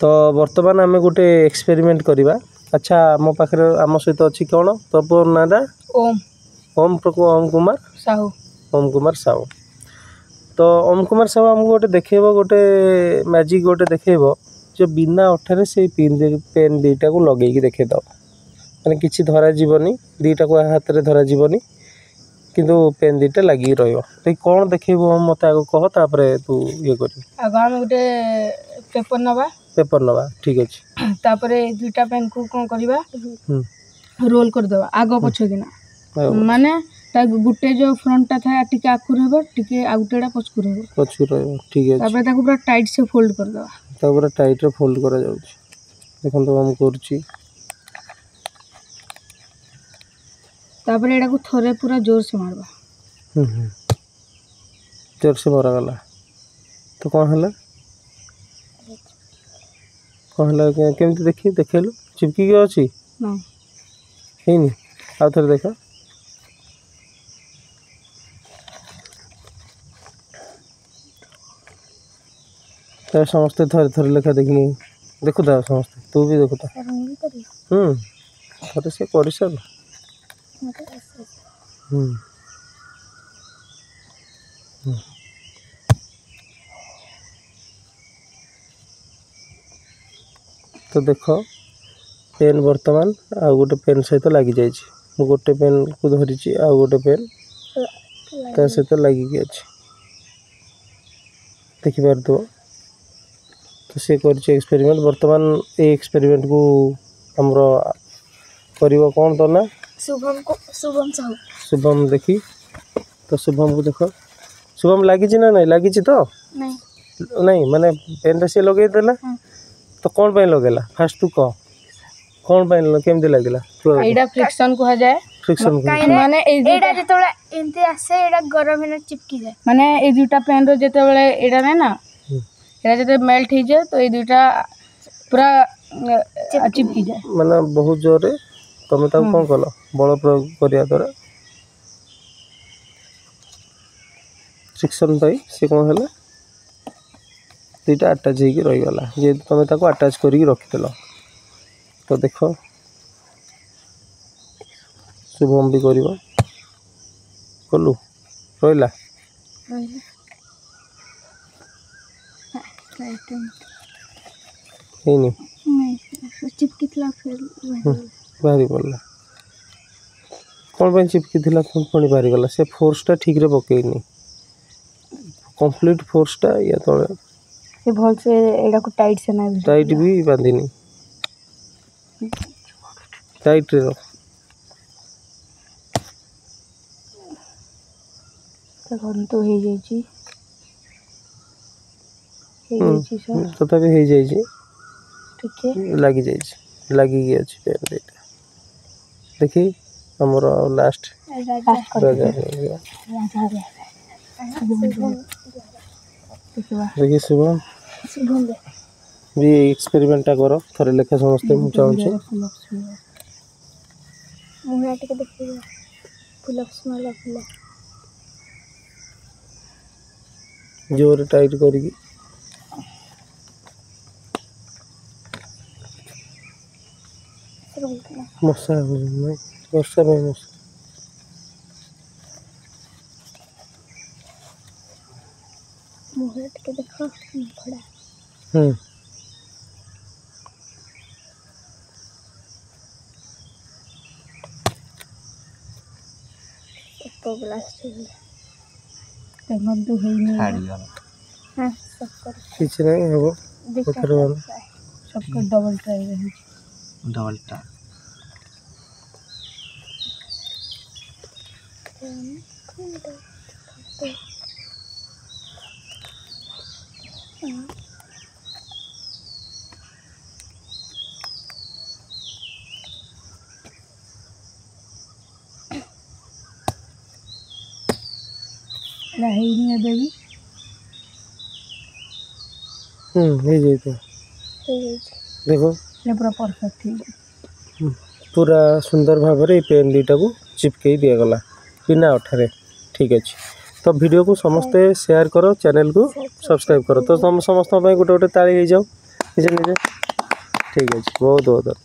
तो बर्तमान आम गोटे एक्सपेरिमेंट करवा। अच्छा मो पाखे आम सहित अच्छी कौन तो नादा ओम ओम ओम कुमार साहू। ओम कुमार साहू। तो ओम कुमार साहू आमको गोटे देखेब गोटे मैजिक गोटे देखेब जो बिना अठारे से पेन दुईटा को लगे देखेद मैंने किसी धरा जीवनी दुईटा को हाथ में धरा जीवनी किंतु पेन दुईटा लगी रही कौन देखेब मत आग कह तापर तू ये कर गोटे पेपर नवा ठीक अच्छे तापर दुईटा पेन को कौन करवा रोल करदेवा आग पछ किना माने गुटे जो फ्रंटटा था टिके आखु रहबो टिके आ गुटेडा पछकु रहबो ठीक है तापर ताको पूरा टाइट से फोल्ड करदेवा तापर टाइट रे फोल्ड करा जाउछ देखन तो हम करछि तापर एडा को थोरे पूरा जोर से मारबा जोर से मारा गला तो कौन हला केमती देखी देखेलु चिपकी के अछि ना हेनी आ थोड़े देखा तो समस्ते थोड़े थोड़े लेखा देखनी देखु था समस्ते तू भी देखु था थोड़े से कर सर तो देख पेन बर्तमान आ गोटे पेन सहित लगी जाइए गोटे पेन को धरी आ गोटे पेन ता सहित लगिकी अच्छे देखिपार तो सी कर एक्सपेरिमेंट बर्तमान ये एक्सपेरिमेंट को हमरो करिवो कौन तो ना शुभम साहू शुभम देखी तो शुभम को देख शुभम लगी ना नहीं लगी तो नहीं माने पेन से लगे देला तो कौन पे लगेला फास्ट तू कह कौन पे केमती लगेला एडा फ्रिक्शन कहा जाए फ्रिक्शन माने एडा जेतोले एंती आसे एडा गरम हेना चिपकी जाए माने ए दुटा पेन रो जेतेबेले एडा नै ना एडा जते मेल्ट हो जाए तो ए दुटा पूरा चिपकी जाए माने बहुत जोरे तुम ताको कौन कल बल प्रयोग करिया द्वारा फ्रिक्शन पाई से कौन है दुईटा आटाच होगी रहीगला जे तुम ताको आटाच करके रखिदेल तो देख शुभम भी कर कलु रहा चिपकी बाहरी पड़ा कौन पर चिपकी पुणी बाहरी गला से फोर्सटा ठीक रे पकईनी कंप्लीट फोर्सटा या तले से भल से एडा को टाइट से ना टाइट भी बांधिनी टाइट रे तो हो जाई तथापि हो जाई ठीक है लगी जाई लगी गई अच्छी पेन देटा देखी हमर लास्ट देखिए शुभम भी एक्सपेरिमेंटा कर थोड़े लेखा समस्ते मुझे चाहूँ जोर टाइट करी मशा वर्षा में मशा मुहर के देखो बड़ा तो ब्लास्ट तो मत है नहीं हां सब कर कुछ नहीं हो पत्थर वाला सबको डबल ट्राई रही डबल ट्राई नहीं देवी हो जाए तो देखो ये पूरा परफेक्ट है पूरा सुंदर भाव में पेन दुईटा को चिपकई दिगला बिना अठारे ठीक अच्छे तो वीडियो को समस्ते शेयर करो चैनल को सब्सक्राइब करो तो तुम समस्त गोटे गोटे ताली हो जाओ ନିଜେ ନିଜେ ଠିକ୍ ଅଛି ବହୁତ ବହୁତ